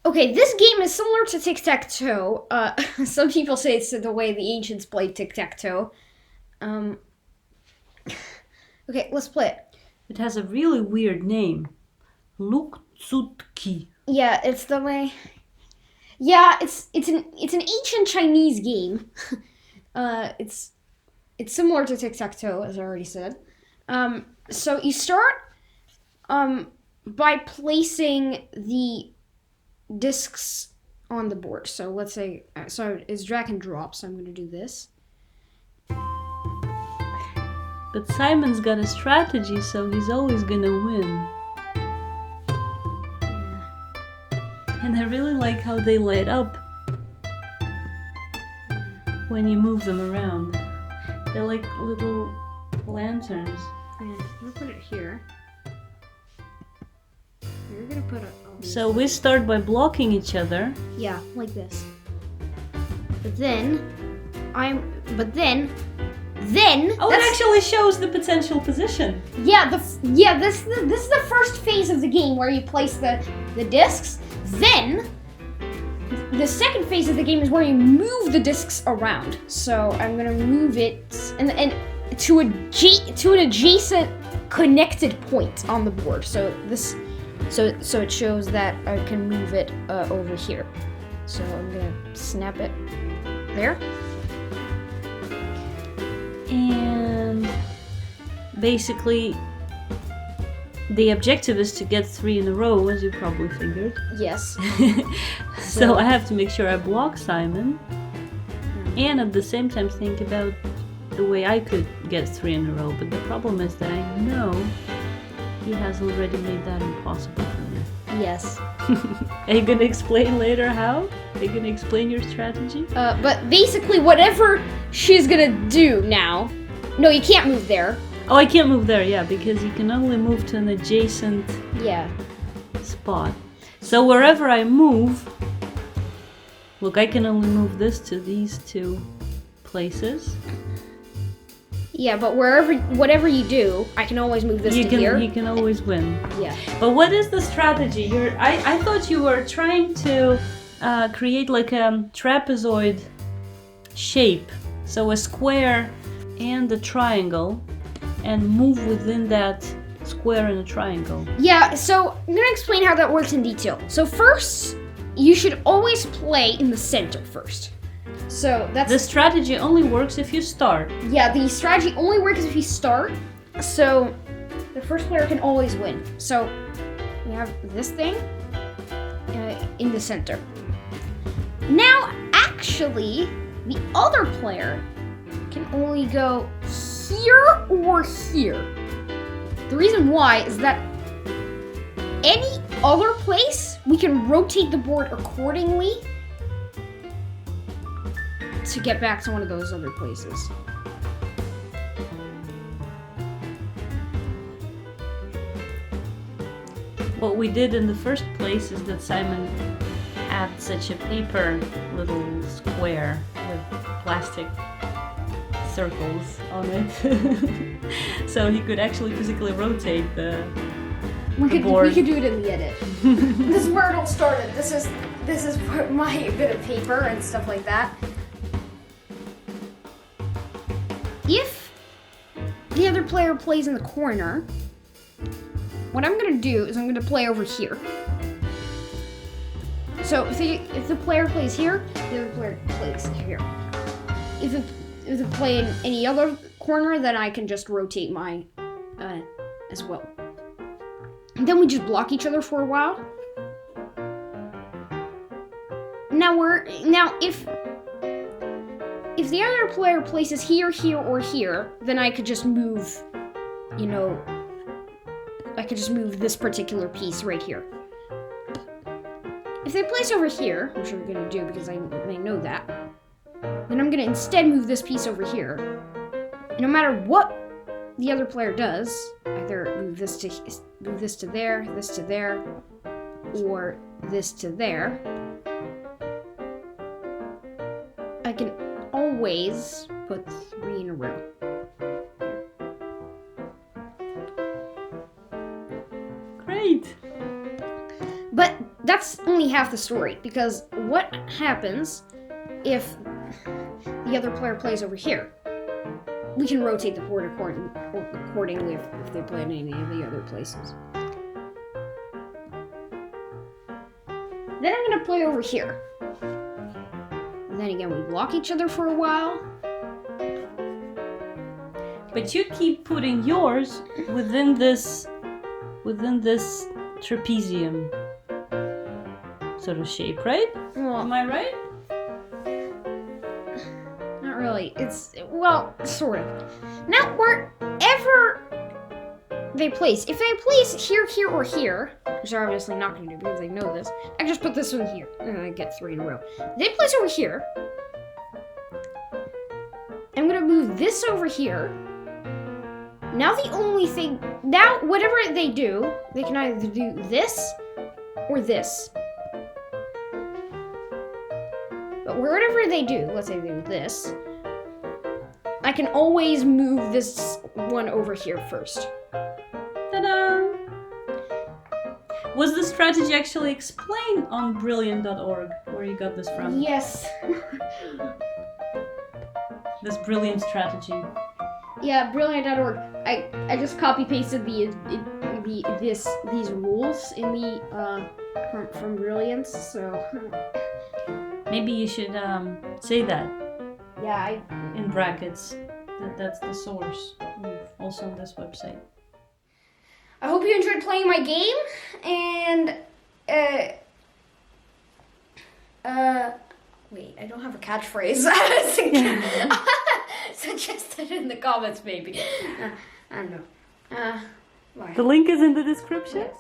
Okay, this game is similar to tic-tac-toe. Some people say it's the way the ancients played tic-tac-toe. Okay, let's play it. It has a really weird name. Luk Tsut K'i. Yeah, it's the way. Yeah, it's an ancient Chinese game. It's similar to tic-tac-toe, as I already said. So you start by placing the discs on the board. So let's say, so it's drag and drop. So I'm going to do this. But Simon's got a strategy, so he's always gonna win. And I really like how they light up when you move them around. They're like little lanterns. Yeah, I'm going to put it here. You're going to put it... So we start by blocking each other. Yeah, like this. But then Oh, it actually shows the potential position. Yeah, this is the first phase of the game where you place the discs. Then the second phase of the game is where you move the discs around. So I'm gonna move it and to an adjacent connected point on the board. So it shows that I can move it over here. So I'm gonna snap it there. And basically, the objective is to get 3 in a row, as you probably figured. Yes. So I have to make sure I block Simon, and at the same time think about the way I could get 3 in a row. But the problem is that I know he has already made that impossible for me. Yes. Are you gonna explain later how? Are you gonna explain your strategy? But basically, whatever she's gonna do now... No, you can't move there. Oh, I can't move there, yeah, because you can only move to an adjacent spot. So wherever I move... Look, I can only move this to these 2 places. Yeah, but whatever you do, I can always move this to here. You can always win. Yeah. But what is the strategy? I thought you were trying to create like a trapezoid shape. So a square and a triangle, and move within that square and a triangle. Yeah, so I'm gonna explain how that works in detail. So first, you should always play in the center first. So that's... The strategy only works if you start. Yeah, the strategy only works if you start. So the first player can always win. So we have this thing in the center. Now, actually, the other player can only go here or here. The reason why is that any other place, we can rotate the board accordingly to get back to one of those other places. What we did in the first place is that Simon had such a paper little square with plastic circles on it. So he could actually physically rotate the board. We could do it in the edit. This is where it all started. This is my bit of paper and stuff like that. If the other player plays in the corner, what I'm gonna do is I'm gonna play over here. So if the player plays here, the other player plays here. If they play in any other corner, then I can just rotate mine as well. And then we just block each other for a while. Now if the other player places here, here, or here, then I could just move, I could just move this particular piece right here. If they place over here, which I'm gonna do because I know that, then I'm gonna instead move this piece over here. No matter what the other player does, either move this to there, or this to there, I can always put 3 in a row. Great! But that's only half the story, because what happens if the other player plays over here? We can rotate the board accordingly if they play in any of the other places. Then I'm gonna play over here. And then again, we block each other for a while. But you keep putting yours within this trapezium sort of shape, right? Well, Am I right? not really. It's, well, sort of. Now, wherever they place, if they place here, here, or here, which they're obviously not going to do because they know this, I can just put this one here, and I get 3 in a row. They place over here. I'm going to move this over here. Now the only thing, now whatever they do, they can either do this or this. But whatever they do, let's say they do this, I can always move this one over here first. Ta-da! Was the strategy actually explained on brilliant.org, where you got this from? Yes. This brilliant strategy. Yeah, brilliant.org. I just copy pasted these rules in the from Brilliance, so Maybe you should say that yeah, in brackets. That's the source. Also on this website. I hope you enjoyed playing my game, and wait, I don't have a catchphrase. Suggest it in the comments, maybe. I don't know. Bye. The link is in the description. Yes.